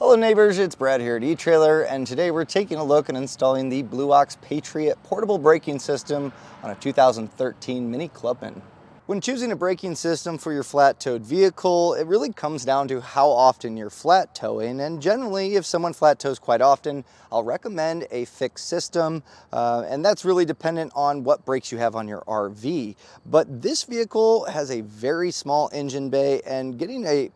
Hello neighbors, it's Brad here at eTrailer, and today we're taking a look and installing the Blue Ox Patriot portable braking system on a 2013 Mini Clubman. When choosing a braking system for your flat-towed vehicle, it really comes down to how often you're flat towing, and generally if someone flat tows quite often, I'll recommend a fixed system, and that's really dependent on what brakes you have on your RV. But this vehicle has a very small engine bay, and getting a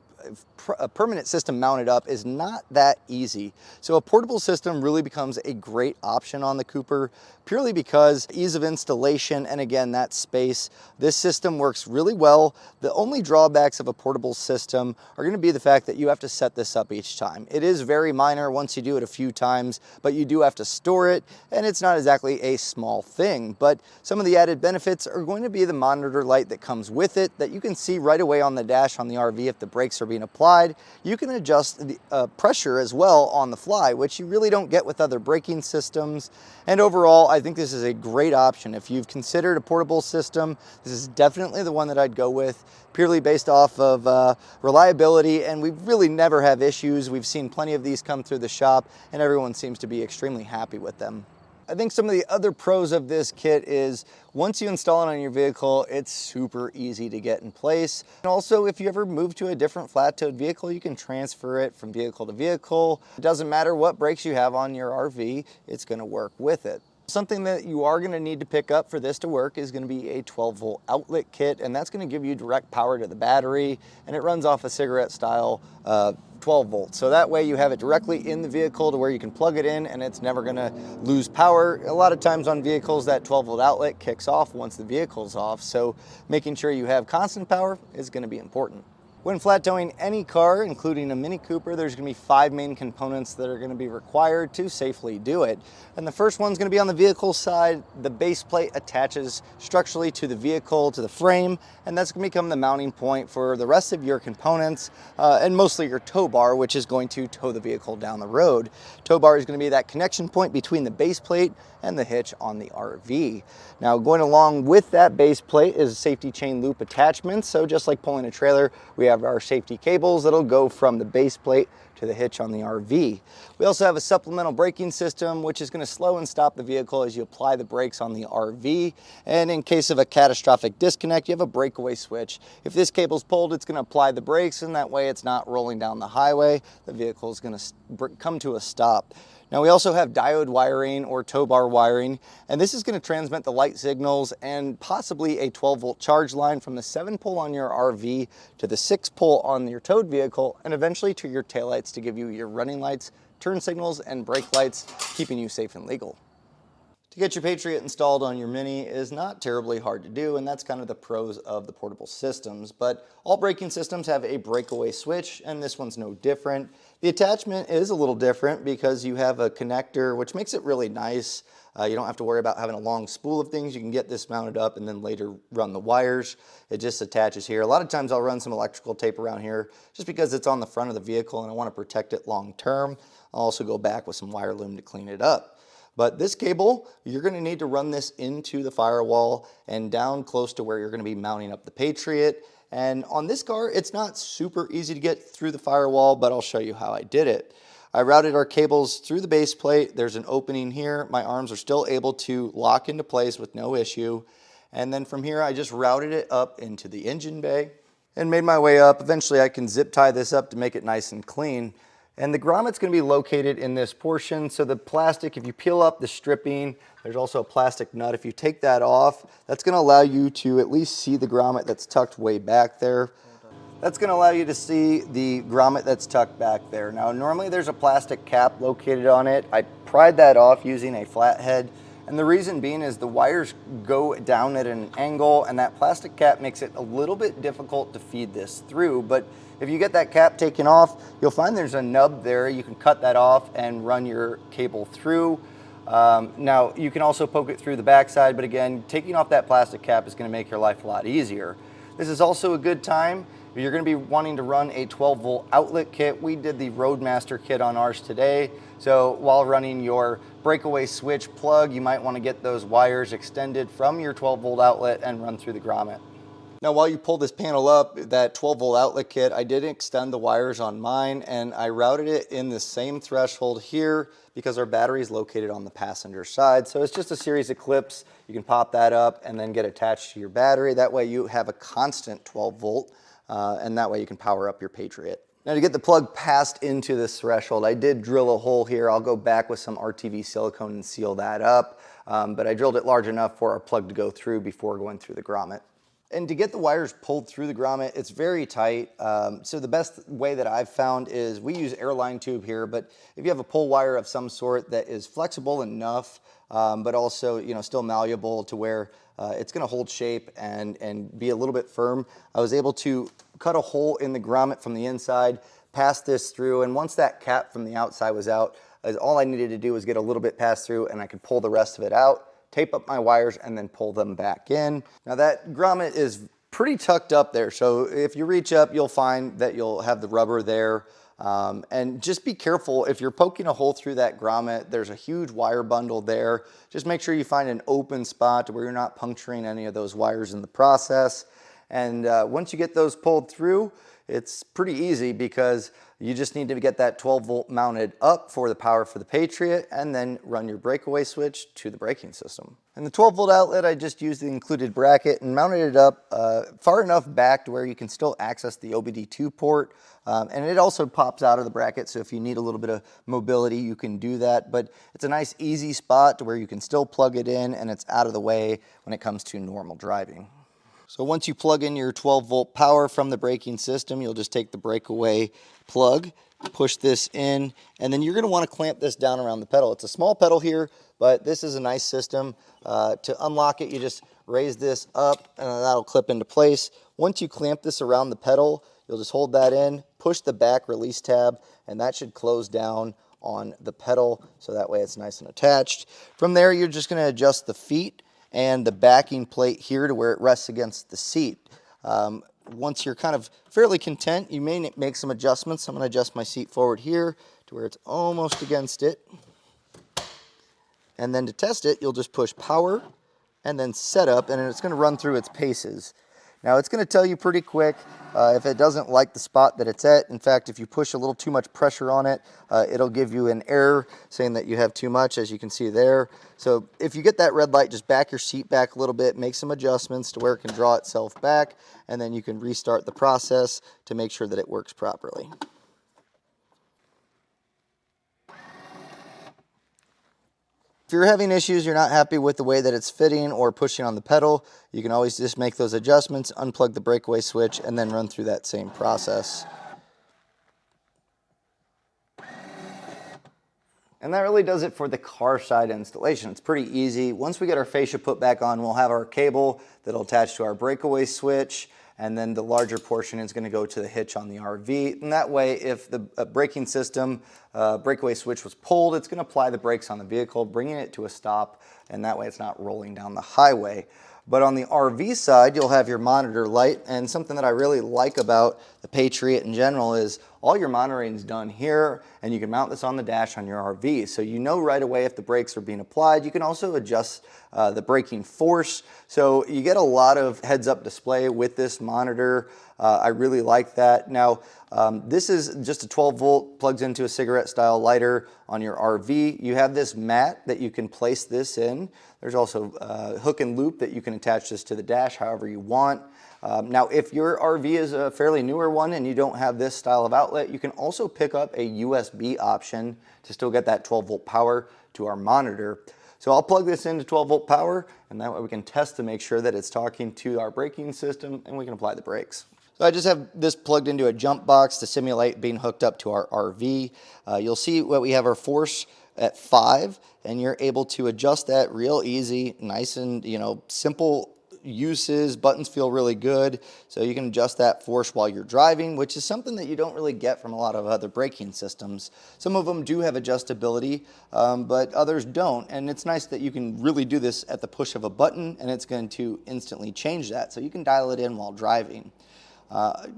permanent system mounted up is not that easy. So a portable system really becomes a great option on the Cooper purely because ease of installation and again that space. This system works really well. The only drawbacks of a portable system are going to be the fact that you have to set this up each time. It is very minor once you do it a few times, but you do have to store it, and it's not exactly a small thing. But some of the added benefits are going to be the monitor light that comes with it that you can see right away on the dash on the RV if the brakes are being applied. You can adjust the pressure as well on the fly, which you really don't get with other braking systems. And overall, I think this is a great option. If you've considered a portable system, this is definitely the one that I'd go with, purely based off of reliability, and we really never have issues. We've seen plenty of these come through the shop, and everyone seems to be extremely happy with them. I think some of the other pros of this kit is once you install it on your vehicle, it's super easy to get in place. And also, if you ever move to a different flat-towed vehicle, you can transfer it from vehicle to vehicle. It doesn't matter what brakes you have on your RV, it's going to work with it. Something that you are going to need to pick up for this to work is going to be a 12-volt outlet kit, and that's going to give you direct power to the battery, and it runs off a cigarette style 12 volts. So that way you have it directly in the vehicle to where you can plug it in and it's never going to lose power. A lot of times on vehicles that 12-volt outlet kicks off once the vehicle's off, so making sure you have constant power is going to be important. When flat towing any car, including a Mini Cooper, there's going to be 5 main components that are going to be required to safely do it. And the first one's going to be on the vehicle side. The base plate attaches structurally to the vehicle, to the frame, and that's going to become the mounting point for the rest of your components, and mostly your tow bar, which is going to tow the vehicle down the road. Tow bar is going to be that connection point between the base plate and the hitch on the RV. Now, going along with that base plate is safety chain loop attachments. So just like pulling a trailer, we have our safety cables that'll go from the base plate to the hitch on the RV. We also have a supplemental braking system, which is going to slow and stop the vehicle as you apply the brakes on the RV. And in case of a catastrophic disconnect, you have a breakaway switch. If this cable's pulled, it's going to apply the brakes, and that way it's not rolling down the highway. The vehicle is going to come to a stop. Now we also have diode wiring or tow bar wiring, and this is going to transmit the light signals and possibly a 12-volt charge line from the 7-pole on your RV to the 6-pole on your towed vehicle, and eventually to your taillights to give you your running lights, turn signals, and brake lights, keeping you safe and legal. To get your Patriot installed on your Mini is not terribly hard to do, and that's kind of the pros of the portable systems. But all braking systems have a breakaway switch, and this one's no different. The attachment is a little different because you have a connector, which makes it really nice. You don't have to worry about having a long spool of things. You can get this mounted up and then later run the wires. It just attaches here. A lot of times I'll run some electrical tape around here just because it's on the front of the vehicle and I want to protect it long term. I'll also go back with some wire loom to clean it up. But this cable, you're going to need to run this into the firewall and down close to where you're going to be mounting up the Patriot. And on this car, it's not super easy to get through the firewall, but I'll show you how I did it. I routed our cables through the base plate. There's an opening here. My arms are still able to lock into place with no issue. And then from here, I just routed it up into the engine bay and made my way up. Eventually, I can zip tie this up to make it nice and clean. And the grommet's going to be located in this portion. So the plastic, if you peel up the stripping, there's also a plastic nut. If you take that off, that's going to allow you to at least see the grommet that's tucked way back there. That's going to allow you to see the grommet that's tucked back there. Now, normally there's a plastic cap located on it. I pried that off using a flathead. And the reason being is the wires go down at an angle, and that plastic cap makes it a little bit difficult to feed this through. But if you get that cap taken off, you'll find there's a nub there. You can cut that off and run your cable through. Now, you can also poke it through the backside, but again, taking off that plastic cap is going to make your life a lot easier. This is also a good time if you're going to be wanting to run a 12-volt outlet kit. We did the Roadmaster kit on ours today. So while running your breakaway switch plug, you might want to get those wires extended from your 12-volt outlet and run through the grommet. Now while you pull this panel up, that 12-volt outlet kit, I did extend the wires on mine and I routed it in the same threshold here because our battery is located on the passenger side. So it's just a series of clips. You can pop that up and then get attached to your battery. That way you have a constant 12-volt and that way you can power up your Patriot. Now to get the plug passed into this threshold, I did drill a hole here. I'll go back with some RTV silicone and seal that up, but I drilled it large enough for our plug to go through before going through the grommet. And to get the wires pulled through the grommet, it's very tight. So the best way that I've found is we use airline tube here, but if you have a pull wire of some sort that is flexible enough, but also still malleable to where it's going to hold shape and be a little bit firm, I was able to cut a hole in the grommet from the inside, pass this through, and once that cap from the outside was out, all I needed to do was get a little bit passed through and I could pull the rest of it out, tape up my wires, and then pull them back in. Now that grommet is pretty tucked up there, so if you reach up, you'll find that you'll have the rubber there. And just be careful if you're poking a hole through that grommet, there's a huge wire bundle there. Just make sure you find an open spot where you're not puncturing any of those wires in the process. And once you get those pulled through, it's pretty easy because you just need to get that 12-volt mounted up for the power for the Patriot and then run your breakaway switch to the braking system. And the 12-volt outlet, I just used the included bracket and mounted it up far enough back to where you can still access the OBD2 port. And it also pops out of the bracket, so if you need a little bit of mobility, you can do that. But it's a nice, easy spot to where you can still plug it in and it's out of the way when it comes to normal driving. So once you plug in your 12-volt power from the braking system, you'll just take the breakaway plug, push this in, and then you're going to want to clamp this down around the pedal. It's a small pedal here, but this is a nice system. To unlock it, you just raise this up, and that'll clip into place. Once you clamp this around the pedal, you'll just hold that in, push the back release tab, and that should close down on the pedal, so that way it's nice and attached. From there, you're just going to adjust the feet and the backing plate here to where it rests against the seat. Once you're kind of fairly content, you may make some adjustments. I'm going to adjust my seat forward here to where it's almost against it. And then to test it, you'll just push power and then setup, and it's going to run through its paces. Now it's going to tell you pretty quick if it doesn't like the spot that it's at. In fact, if you push a little too much pressure on it, it'll give you an error saying that you have too much, as you can see there. So if you get that red light, just back your seat back a little bit, make some adjustments to where it can draw itself back, and then you can restart the process to make sure that it works properly. If you're having issues, you're not happy with the way that it's fitting or pushing on the pedal, you can always just make those adjustments, unplug the breakaway switch, and then run through that same process. And that really does it for the car side installation. It's pretty easy. Once we get our fascia put back on, we'll have our cable that'll attach to our breakaway switch, and then the larger portion is going to go to the hitch on the RV. And that way, if the braking system breakaway switch was pulled, it's going to apply the brakes on the vehicle, bringing it to a stop, and that way it's not rolling down the highway. But on the RV side, you'll have your monitor light, and something that I really like about the Patriot in general is all your monitoring is done here, and you can mount this on the dash on your RV. So you know right away if the brakes are being applied. You can also adjust the braking force. So you get a lot of heads-up display with this monitor. I really like that. Now, this is just a 12-volt, plugs into a cigarette-style lighter on your RV. You have this mat that you can place this in. There's also a hook and loop that you can attach this to the dash however you want. Now, if your RV is a fairly newer one and you don't have this style of outlet, you can also pick up a USB option to still get that 12-volt power to our monitor. So I'll plug this into 12-volt power, and that way we can test to make sure that it's talking to our braking system and we can apply the brakes. So I just have this plugged into a jump box to simulate being hooked up to our RV. You'll see what we have our force at 5, and you're able to adjust that real easy, nice and simple uses. Buttons feel really good, so you can adjust that force while you're driving, which is something that you don't really get from a lot of other braking systems. Some of them do have adjustability, but others don't, and it's nice that you can really do this at the push of a button, and it's going to instantly change that, so you can dial it in while driving.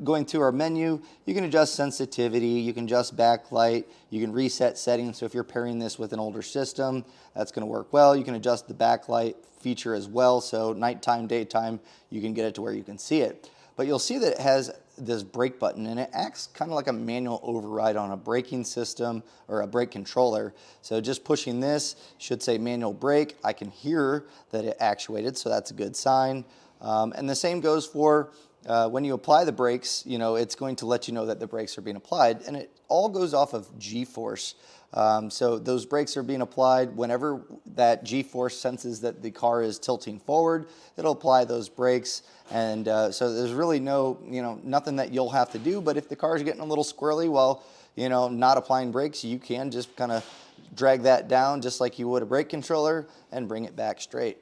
Going through our menu, you can adjust sensitivity, you can adjust backlight, you can reset settings. So if you're pairing this with an older system, that's going to work well. You can adjust the backlight feature as well. So nighttime, daytime, you can get it to where you can see it. But you'll see that it has this brake button, and it acts kind of like a manual override on a braking system or a brake controller. So just pushing this should say manual brake. I can hear that it actuated, so that's a good sign. And the same goes for when you apply the brakes. You know, it's going to let you know that the brakes are being applied, and it all goes off of G-force. So those brakes are being applied whenever that G-force senses that the car is tilting forward. It'll apply those brakes, and so there's really nothing that you'll have to do. But if the car is getting a little squirrely while not applying brakes, you can just kind of drag that down just like you would a brake controller and bring it back straight.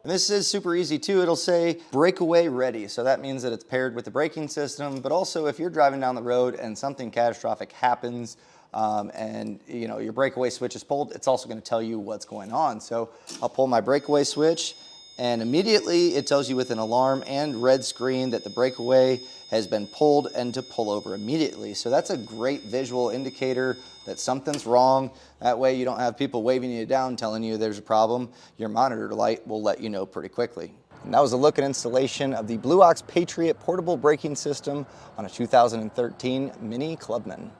And this is super easy too. It'll say breakaway ready. So that means that it's paired with the braking system, but also if you're driving down the road and something catastrophic happens and your breakaway switch is pulled, it's also going to tell you what's going on. So I'll pull my breakaway switch, and immediately it tells you with an alarm and red screen that the breakaway has been pulled and to pull over immediately. So that's a great visual indicator that something's wrong. That way you don't have people waving you down telling you there's a problem. Your monitor light will let you know pretty quickly. And that was a look at installation of the Blue Ox Patriot portable braking system on a 2013 Mini Clubman.